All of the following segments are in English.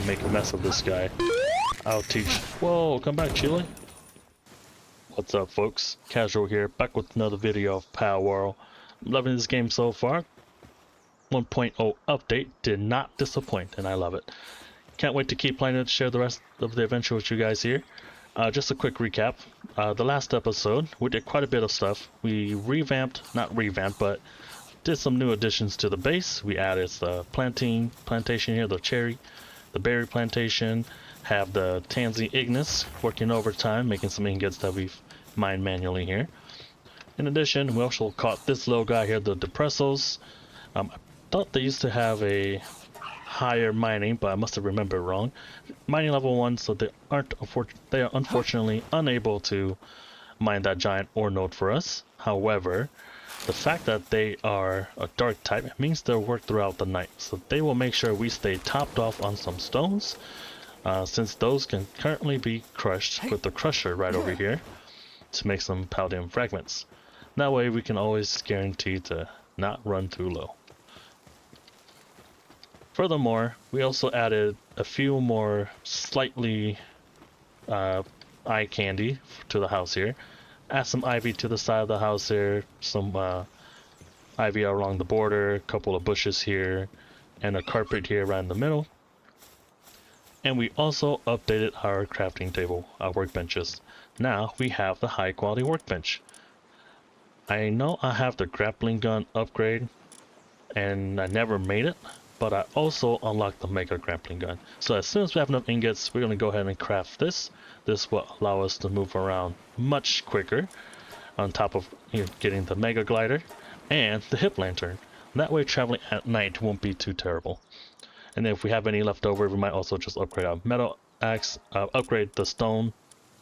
make a mess of this guy. I'll teach. Whoa, come back, Chillet. What's up, folks? Casual here, back with another video of Palworld. I'm loving this game so far. 1.0 update did not disappoint, and I love it. Can't wait to keep playing it, share the rest of the adventure with you guys here. Just a quick recap. The last episode, we did quite a bit of stuff. We not revamped, but did some new additions to the base. We added the plantation here, the berry plantation, have the Tansy Ignis working overtime, making some ingots that we've mined manually here. In addition, we also caught this little guy here, the Depressos. I thought they used to have a higher mining, but I must have remembered wrong. Mining level 1, so they are unfortunately unable to mine that giant ore node for us. However, the fact that they are a dark type means they'll work throughout the night, so they will make sure we stay topped off on some stones, since those can currently be crushed with the crusher right over here to make some palladium fragments. That way we can always guarantee to not run too low. Furthermore, we also added a few more slightly eye candy to the house here. Add some ivy to the side of the house here, some ivy along the border, a couple of bushes here, and a carpet here right in the middle. And we also updated our crafting table, our workbenches. Now we have the high quality workbench. I know I have the grappling gun upgrade, and I never made it, but I also unlocked the mega grappling gun. So as soon as we have enough ingots, we're going to go ahead and craft this. This will allow us to move around much quicker, on top of getting the mega glider and the hip lantern. That way traveling at night won't be too terrible. And if we have any left over, we might also just upgrade our metal axe, upgrade the stone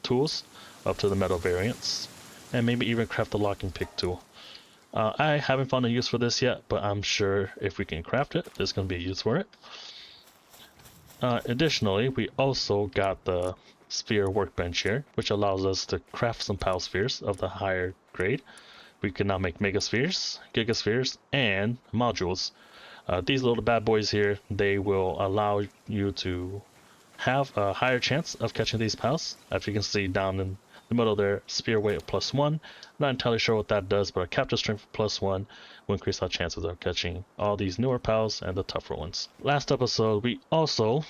tools up to the metal variants, and maybe even craft the locking pick tool. I haven't found a use for this yet, but I'm sure if we can craft it, there's going to be a use for it. Additionally, we also got the sphere workbench here, which allows us to craft some pal spheres of the higher grade. We can now make megaspheres, gigaspheres, and modules. These little bad boys here, they will allow you to have a higher chance of catching these pals. As you can see down in the middle there, sphere weight of +1. Not entirely sure what that does, but a capture strength of +1 will increase our chances of catching all these newer pals and the tougher ones. Last episode, we also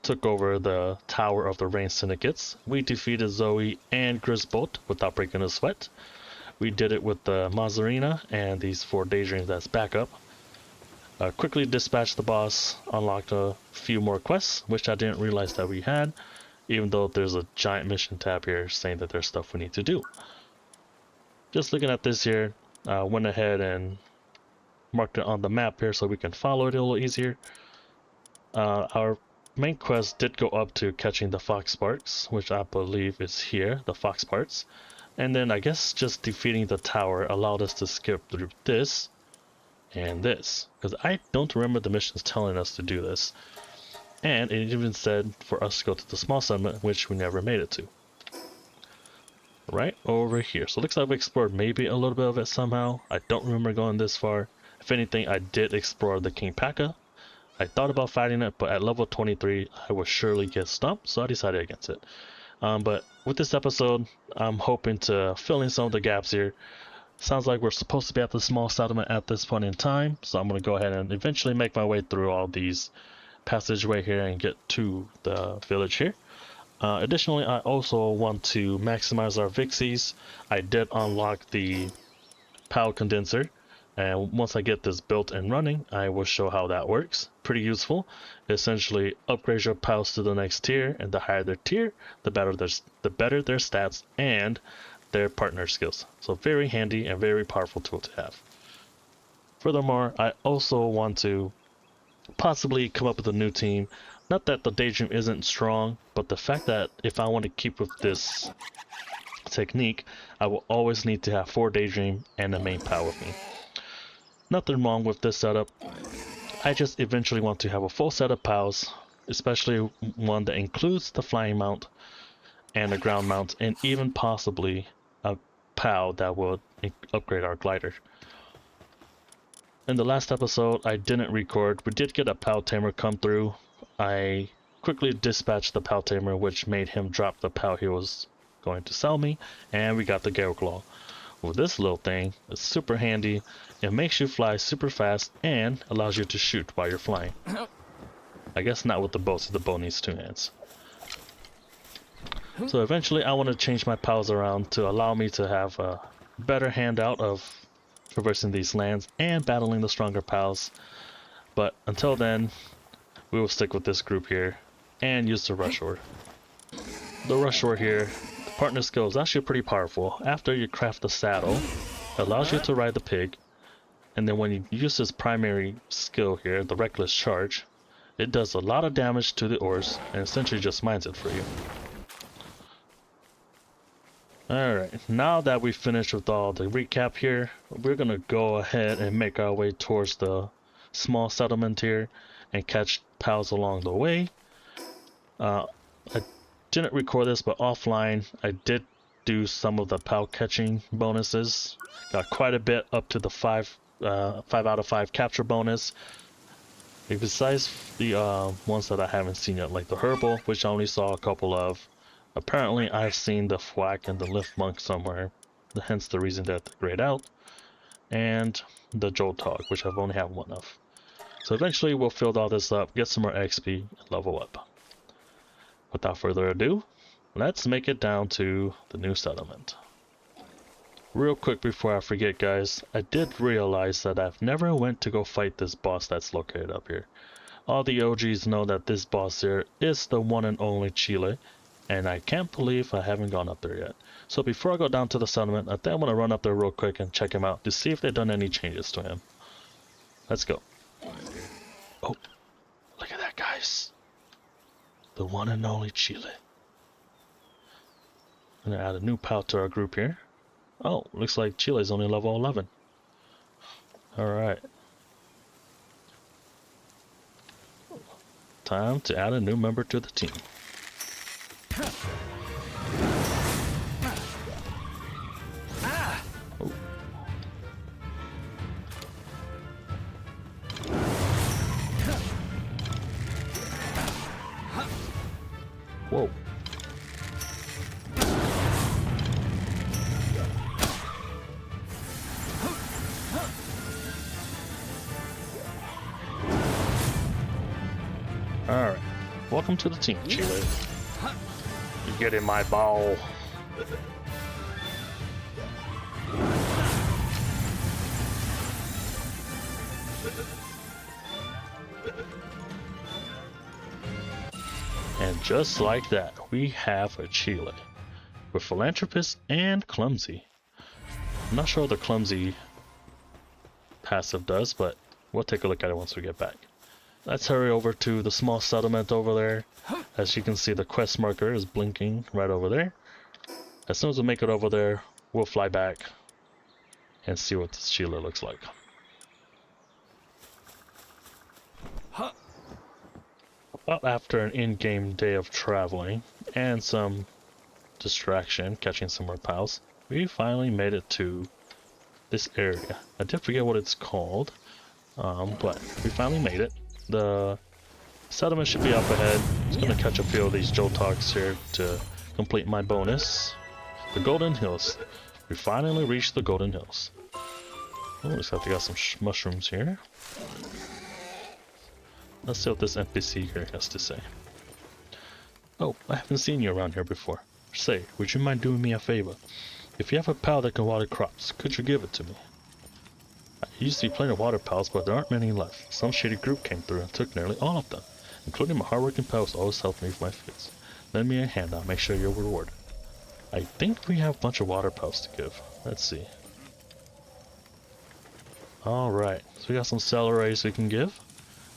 took over the Tower of the Rain Syndicates. We defeated Zoe and Grisbolt without breaking a sweat. We did it with the Mazarina and these 4 Daydreams that's backup. Quickly dispatched the boss, unlocked a few more quests, which I didn't realize that we had, even though there's a giant mission tab here saying that there's stuff we need to do. Just looking at this here, went ahead and marked it on the map here so we can follow it a little easier. Our main quest did go up to catching the Fox Sparks, which I believe is here, the Fox Parts. And then I guess just defeating the tower allowed us to skip through this and this, because I don't remember the missions telling us to do this. And it even said for us to go to the small summit, which we never made it to. Right over here. So it looks like we explored maybe a little bit of it somehow. I don't remember going this far. If anything, I did explore the King Paka. I thought about fighting it, but at level 23, I would surely get stumped, so I decided against it. But with this episode, I'm hoping to fill in some of the gaps here. Sounds like we're supposed to be at the small settlement at this point in time, so I'm going to go ahead and eventually make my way through all these passageway here and get to the village here. Additionally, I also want to maximize our Vixies. I did unlock the PAL condenser, and once I get this built and running, I will show how that works. Pretty useful. It essentially upgrades your pals to the next tier, and the higher their tier, the better their stats and their partner skills. So very handy and very powerful tool to have. Furthermore, I also want to possibly come up with a new team. Not that the Daydream isn't strong, but the fact that if I want to keep with this technique, I will always need to have 4 Daydream and a main pal with me. Nothing wrong with this setup. I just eventually want to have a full set of pals, especially one that includes the flying mount and the ground mount, and even possibly a pal that will upgrade our glider. In the last episode I didn't record, we did get a pal tamer come through. I quickly dispatched the PAL tamer, which made him drop the PAL he was going to sell me, and we got the Gale Claw. With this little thing, it's super handy. It makes you fly super fast and allows you to shoot while you're flying. I guess not with the bow, so the bow needs 2 hands. So eventually I want to change my PALs around to allow me to have a better handout of traversing these lands and battling the stronger PALs. But until then, we will stick with this group here and use the Rush Ore. The Rush Ore here, the partner skill is actually pretty powerful. After you craft the saddle, it allows you to ride the pig, and then when you use this primary skill here, the Reckless Charge, it does a lot of damage to the ores and essentially just mines it for you. Alright, now that we've finished with all the recap here, we're gonna go ahead and make our way towards the small settlement here and catch PALs along the way. I didn't record this, but offline I did do some of the PAL catching bonuses. Got quite a bit up to the 5 out of 5 capture bonus. Besides the ones that I haven't seen yet, like the Herbal, which I only saw a couple of. Apparently I've seen the Thwack and the Lift Monk somewhere, hence the reason that they're grayed out. And the Joltog, which I've only had 1 of. So eventually we'll fill all this up, get some more XP, and level up. Without further ado, let's make it down to the new settlement. Real quick before I forget, guys, I did realize that I've never went to go fight this boss that's located up here. All the OGs know that this boss here is the one and only Chillet, and I can't believe I haven't gone up there yet. So before I go down to the settlement, I think I'm going to run up there real quick and check him out to see if they've done any changes to him. Let's go. Oh, look at that, guys. The one and only Chillet. I'm going to add a new PAL to our group here. Oh, looks like Chillet's only level 11. Alright. Time to add a new member to the team. Oh. Whoa. Alright, welcome to the team, Chillet. You get in my ball. And just like that, we have a Chillet. With Philanthropist and Clumsy. I'm not sure what the Clumsy passive does, but we'll take a look at it once we get back. Let's hurry over to the small settlement over there. As you can see, the quest marker is blinking right over there. As soon as we make it over there, we'll fly back and see what this Chillet looks like. About after an in-game day of traveling and some distraction, catching some more PALs, we finally made it to this area. I did forget what it's called, but we finally made it. The settlement should be up ahead. Just gonna catch a few of these Joltogs here to complete my bonus. The Golden Hills. We finally reached the Golden Hills. Oh, looks like we got some mushrooms here. Let's see what this NPC here has to say. Oh, I haven't seen you around here before. Say, would you mind doing me a favor? If you have a PAL that can water crops, could you give it to me? I used to be plenty of water PALs, but there aren't many left. Some shady group came through and took nearly all of them, including my hardworking PALs always helped me with my fields. Lend me a hand, I'll make sure you're rewarded. I think we have a bunch of water PALs to give. Let's see. Alright, so we got some celeries we can give.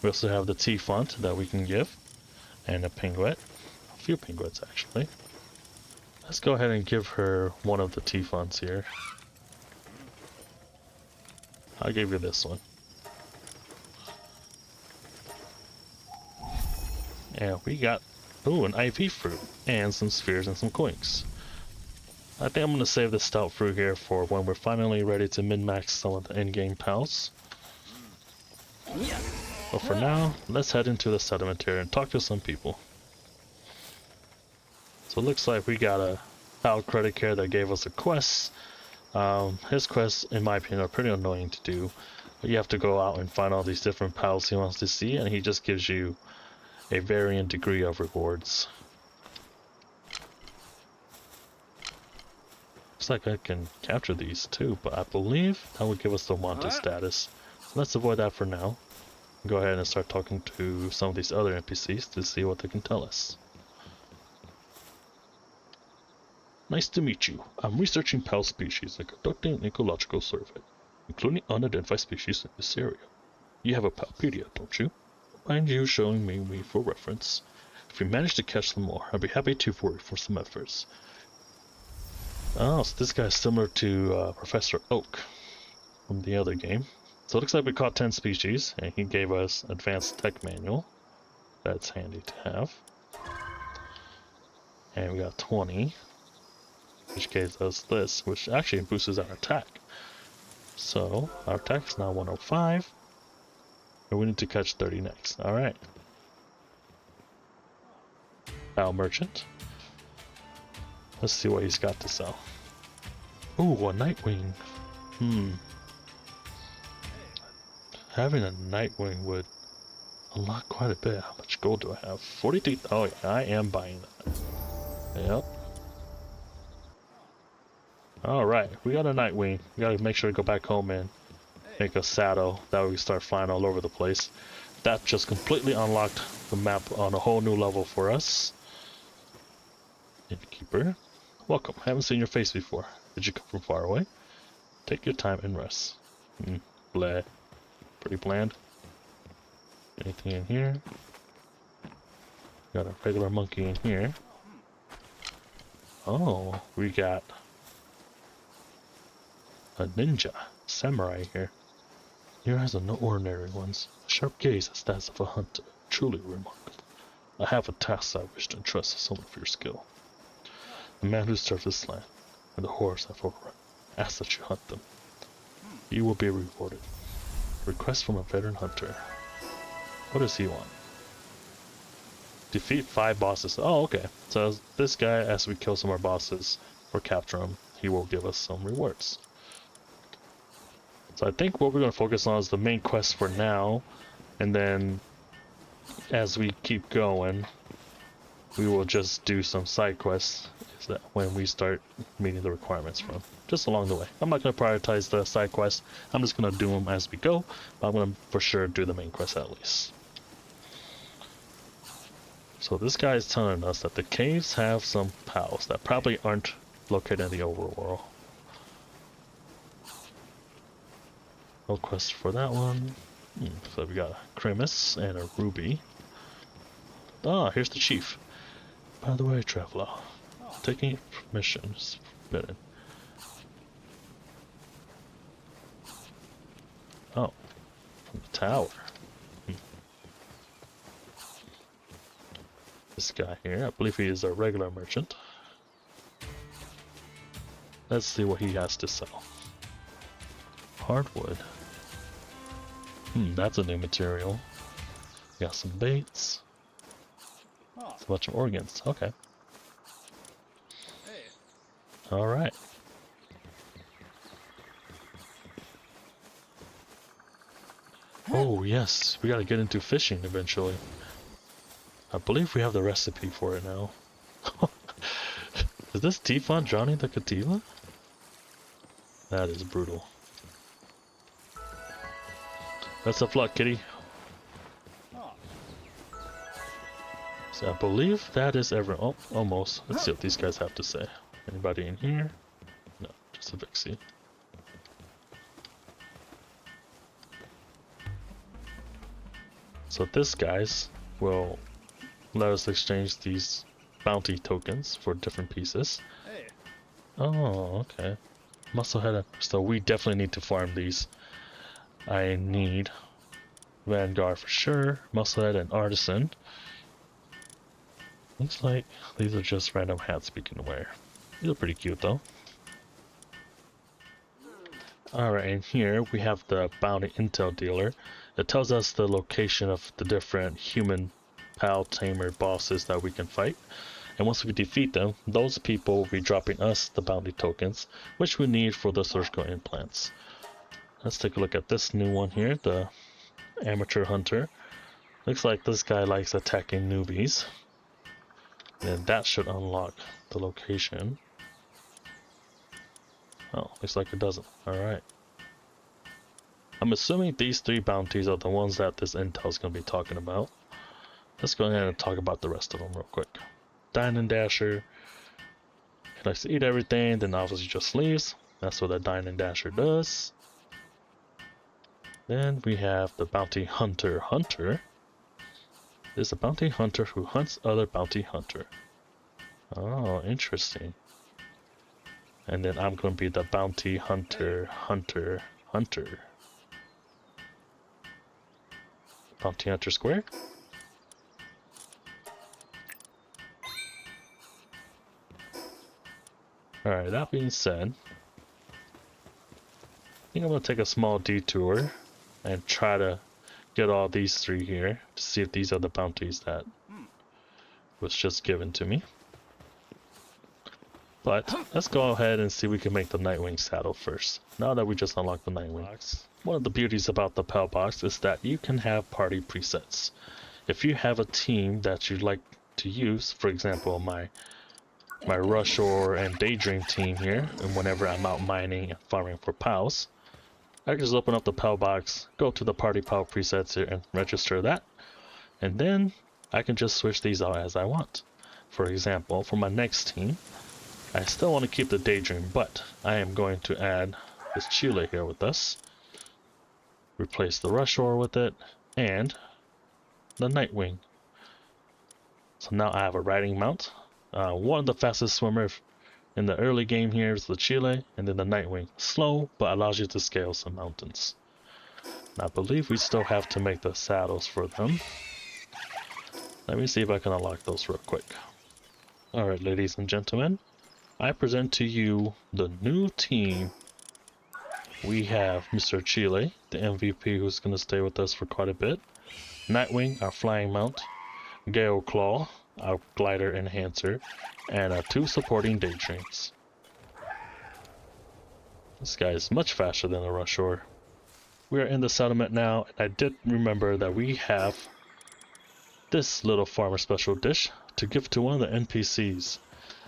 We also have the T-Font that we can give. And a Pinglet. A few Pinglets, actually. Let's go ahead and give her one of the T-Fonts here. I'll give you this one. And we got, ooh, an IV fruit, and some spheres and some coins. I think I'm going to save the stout fruit here for when we're finally ready to min-max some of the in-game PALs. But for now, let's head into the sedimentary and talk to some people. So it looks like we got a PAL credit care that gave us a quest. His quests, in my opinion, are pretty annoying to do. You have to go out and find all these different PALs he wants to see, and he just gives you a varying degree of rewards. Looks like I can capture these too, but I believe that would give us the wanted status. So let's avoid that for now. Go ahead and start talking to some of these other NPCs to see what they can tell us. Nice to meet you. I'm researching PAL species and conducting an ecological survey, including unidentified species in this area. You have a Palpedia, don't you? Mind you showing me for reference. If you manage to catch them all, I'd be happy to work for some efforts. Oh, so this guy is similar to Professor Oak from the other game. So it looks like we caught 10 species, and he gave us advanced tech manual. That's handy to have. And we got 20, which gives us this, which actually boosts our attack. So our attack is now 105, and we need to catch 30 next. Alright. PAL merchant. Let's see what he's got to sell. Ooh, a Nightwing. Having a Nightwing would unlock quite a bit. How much gold do I have? 43. Oh, yeah, I am buying that. Yep. Alright, we got a Nightwing. We gotta make sure to go back home and make a saddle. That way we start flying all over the place. That just completely unlocked the map on a whole new level for us. Innkeeper. Welcome. Haven't seen your face before. Did you come from far away? Take your time and rest. Bleh. Pretty bland. Anything in here? Got a regular monkey in here. Oh, we got a ninja samurai here. Your eyes are no ordinary ones. A sharp gaze as that of a hunter. Truly remarkable. I have a task I wish to entrust to someone of your skill. The man who serves this land, and the horrors that overrun, ask that you hunt them. You will be rewarded. Request from a veteran hunter. What does he want? Defeat 5 bosses. Oh, okay. So this guy, as we kill some of our bosses or capture him, he will give us some rewards. So I think what we're going to focus on is the main quest for now, and then as we keep going, we will just do some side quests that when we start meeting the requirements from just along the way. I'm not going to prioritize the side quests. I'm just going to do them as we go, but I'm going to for sure do the main quest at least. So this guy is telling us that the caves have some PALs that probably aren't located in the overworld. No quest for that one. So we got a Cremus and a Ruby. Ah, here's the chief. By the way, traveler, taking permission is forbidden. Oh, from the tower. This guy here, I believe he is a regular merchant. Let's see what he has to sell. Hardwood. That's a new material. Got some baits. It's a bunch of organs. Okay. Alright. Oh yes, we gotta get into fishing eventually. I believe we have the recipe for it now. Is this Tifon drowning the Kativa? That is brutal. Best of luck, kitty. So I believe that is everyone. Oh, almost. Let's see what these guys have to say. Anybody in here? No, just a Vixie. So this guys will let us exchange these bounty tokens for different pieces. Oh, okay. Musclehead. So we definitely need to farm these. I need Vanguard for sure, Musclehead and Artisan. Looks like these are just random hats we can wear. These are pretty cute though. Alright, and here we have the bounty intel dealer. It tells us the location of the different human pal tamer bosses that we can fight. And once we defeat them, those people will be dropping us the bounty tokens, which we need for the surgical implants. Let's take a look at this new one here, the Amateur Hunter. Looks like this guy likes attacking newbies. And that should unlock the location. Oh, looks like it doesn't. Alright. I'm assuming these 3 bounties are the ones that this intel is going to be talking about. Let's go ahead and talk about the rest of them real quick. Dine and Dasher. He likes to eat everything, then obviously just leaves. That's what a Dine and Dasher does. Then we have the Bounty Hunter Hunter. This is a bounty hunter who hunts other bounty hunter. Oh, interesting. And then I'm going to be the Bounty Hunter Hunter. Bounty Hunter Square. Alright, that being said, I think I'm going to take a small detour and try to get all these 3 here to see if these are the bounties that was just given to me. But let's go ahead and see if we can make the Nightwing saddle first. Now that we just unlocked the Nightwing box. One of the beauties about the PAL box is that you can have party presets. If you have a team that you'd like to use, for example my Rushor and Daydream team here, and whenever I'm out mining and farming for PALs, I can just open up the PAL box, go to the party PAL presets here and register that, and then I can just switch these out as I want. For example, for my next team, I still want to keep the Daydream, but I am going to add this Chillet here with us, replace the Rushor with it, and the Nightwing. So now I have a riding mount. One of the fastest swimmers in the early game here is the Chillet, and then the Nightwing. Slow, but allows you to scale some mountains. And I believe we still have to make the saddles for them. Let me see if I can unlock those real quick. Alright, ladies and gentlemen, I present to you the new team. We have Mr. Chillet, the MVP, who's going to stay with us for quite a bit. Nightwing, our flying mount. Gale Claw, our glider enhancer. And 2 supporting Daydreams. This guy is much faster than the Rushor. We are in the settlement now, and I did remember that we have this little farmer special dish to give to one of the NPCs.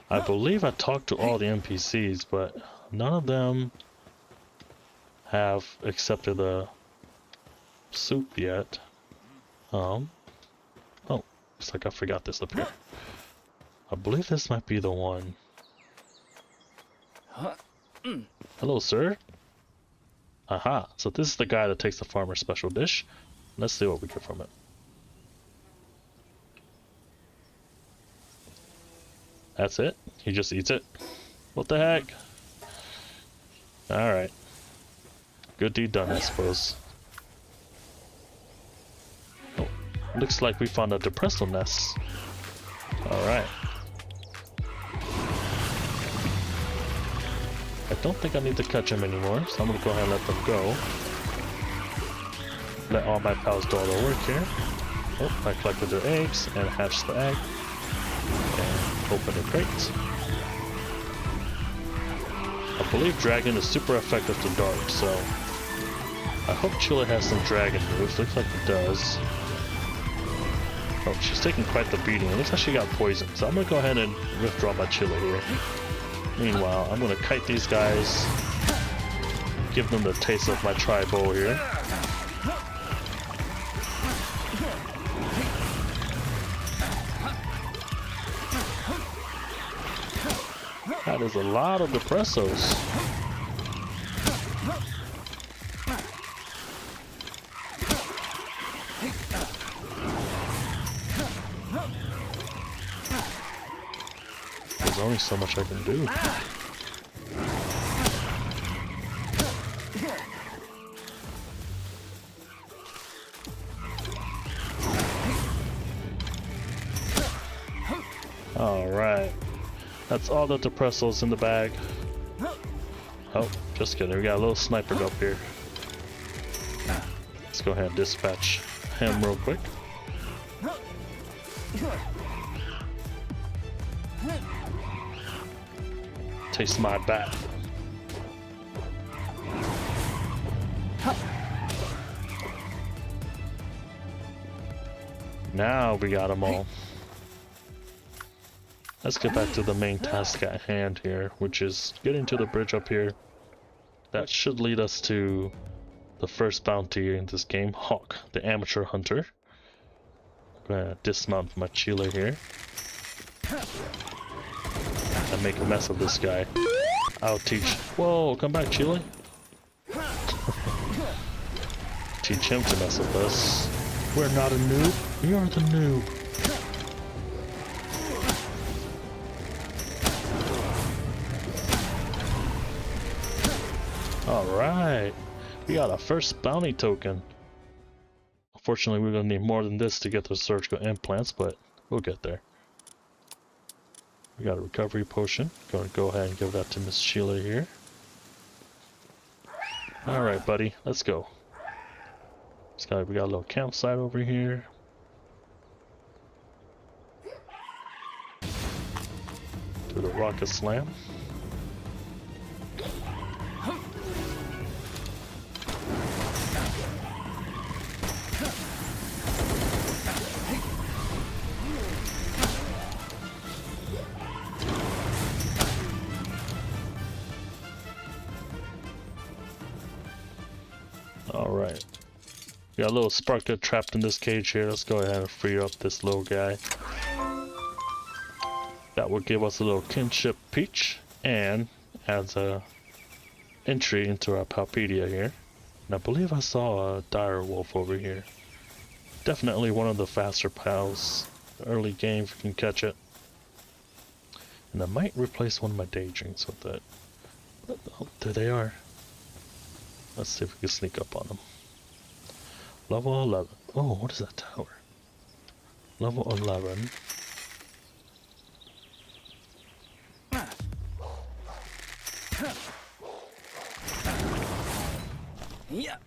I believe I talked to all the NPCs, but none of them have accepted the soup yet. Oh, looks like I forgot this up here. I believe this might be the one. Hello, sir. Aha, so this is the guy that takes the farmer special dish. Let's see what we get from it. That's it? He just eats it? What the heck? Alright. Good deed done, I suppose. Oh, looks like we found a depressal nest. Alright. I don't think I need to catch him anymore, so I'm gonna go ahead and let them go. Let all my pals do all the work here. Oh, I collected their eggs and hatched the egg. And open the crate. I believe Dragon is super effective to dark, so I hope Chillet has some dragon moves. Looks like it does. Oh, she's taking quite the beating. It looks like she got poisoned, so I'm gonna go ahead and withdraw my Chillet here. Meanwhile, I'm gonna kite these guys, give them the taste of my tri-bow here. That is a lot of depressos. There's only so much I can do. Alright. That's all the depressos in the bag. Oh, just kidding. We got a little sniper up here. Let's go ahead and dispatch him real quick. Taste my bat. Now we got them all. Let's get back to the main task at hand here, which is getting to the bridge up here. That should lead us to the first bounty in this game, Hawk, the amateur hunter. I'm gonna dismount my Chillet here and make a mess of this guy. I'll teach. Whoa, come back, Chillet. Teach him to mess with us. We're not a noob. You're the noob. Alright, we got a first bounty token. Unfortunately, we're gonna need more than this to get the surgical implants, but we'll get there. We got a recovery potion. Gonna go ahead and give that to Miss Sheila here. Alright, buddy, let's go. We got a little campsite over here. Do the rocket slam. Alright. We got a little sparklet trapped in this cage here. Let's go ahead and free up this little guy. That will give us a little kinship peach and adds a entry into our Palpedia here. And I believe I saw a dire wolf over here. Definitely one of the faster pals. Early game if you can catch it. And I might replace one of my daydreams with it. Oh, there they are. Let's see if we can sneak up on them. Level 11. Oh, what is that tower? Level 11. Yeah.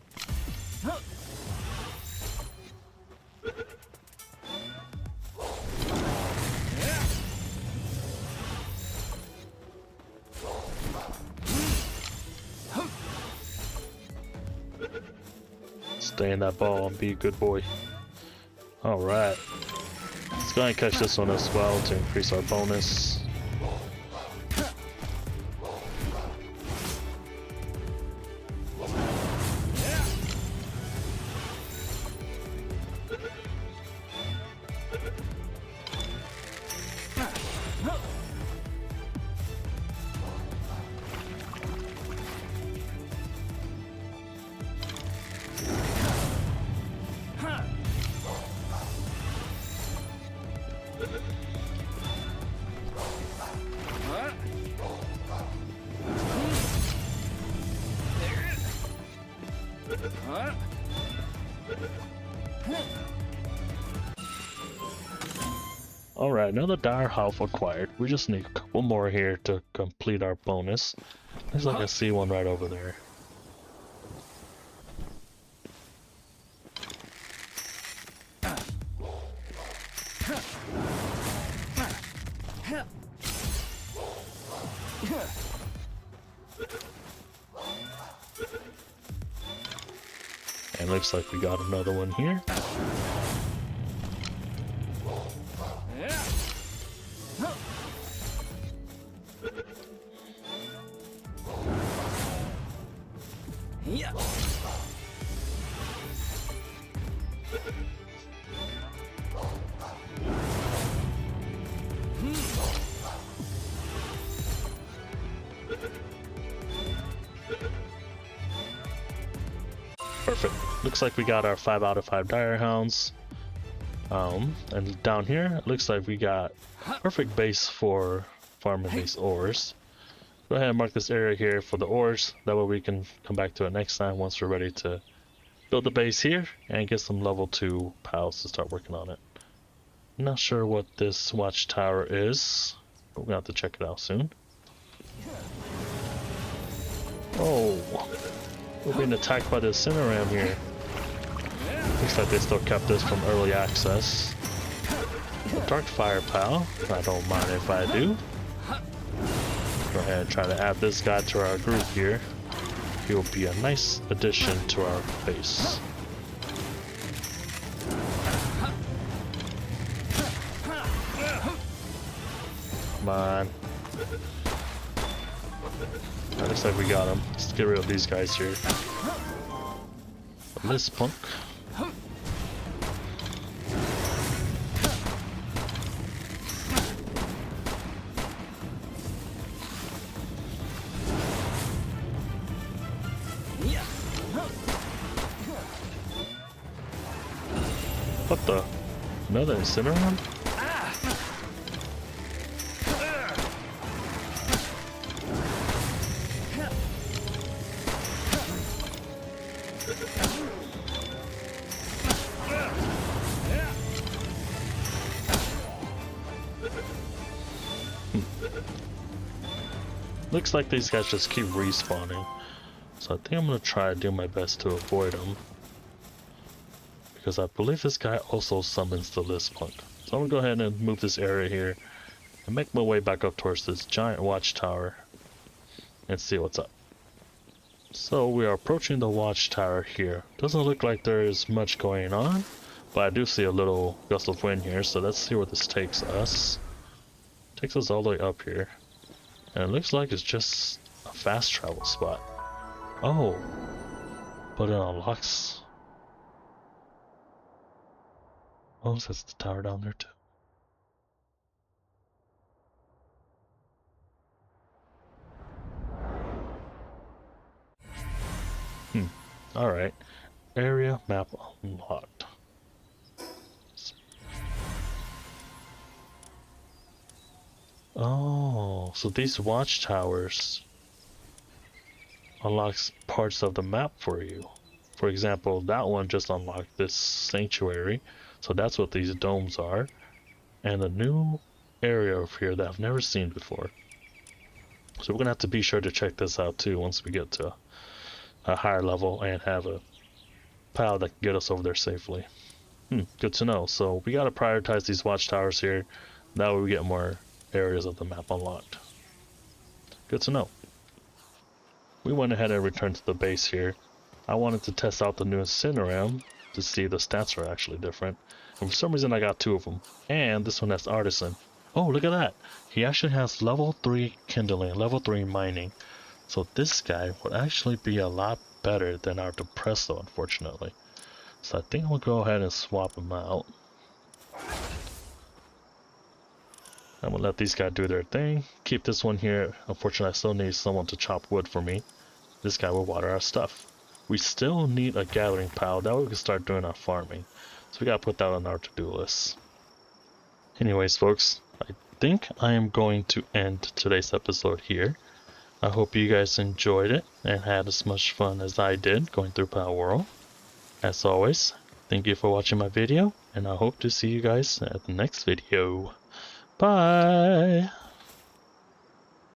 Stay in that ball and be a good boy. Alright. Let's go ahead and catch this one as well to increase our bonus. Alright, another dire half acquired. We just need a couple more here to complete our bonus. Looks like I see one right over there. And looks like we got another one here. Yeah. Perfect. Looks like we got our 5 out of 5 dire hounds. And down here, it looks like we got perfect base for farming these ores. Go ahead and mark this area here for the ores. That way we can come back to it next time once we're ready to build the base here and get some level 2 pals to start working on it. Not sure what this watchtower is, but we're gonna have to check it out soon. Oh, we're being attacked by the Cineram here. Looks like they still kept this from early access. Dark Firepower, I don't mind if I do. Go ahead and try to add this guy to our group here. He will be a nice addition to our base. Come on. Looks like we got him. Let's get rid of these guys here. This punk. What the? Another incineron? Looks like these guys just keep respawning. So I think I'm gonna try to do my best to avoid them. Because I believe this guy also summons the List Punk. So I'm gonna go ahead and move this area here and make my way back up towards this giant watchtower and see what's up. So we are approaching the watchtower here. Doesn't look like there is much going on, but I do see a little gust of wind here, so let's see where this takes us. Takes us all the way up here. And it looks like it's just a fast travel spot. Oh, but it unlocks. Oh, that's the tower down there too. Alright. Area map unlocked. Oh, so these watchtowers unlocks parts of the map for you. For example, that one just unlocked this sanctuary. So that's what these domes are. And a new area over here that I've never seen before. So we're gonna have to be sure to check this out too once we get to a higher level and have a pal that can get us over there safely. Good to know. So we gotta prioritize these watchtowers here. That way we get more areas of the map unlocked. Good to know. We went ahead and returned to the base here. I wanted to test out the new Incineram to see the stats are actually different. And for some reason I got two of them. And this one has Artisan. Oh, look at that. He actually has level 3 kindling, level 3 mining. So this guy would actually be a lot better than our Depresso, unfortunately. So I think I'm going to go ahead and swap him out. I'm going to let these guys do their thing. Keep this one here. Unfortunately, I still need someone to chop wood for me. This guy will water our stuff. We still need a gathering pile. That way we can start doing our farming. So we gotta put that on our to-do list. Anyways, folks, I think I am going to end today's episode here. I hope you guys enjoyed it and had as much fun as I did going through Palworld. As always, thank you for watching my video, and I hope to see you guys at the next video. Bye!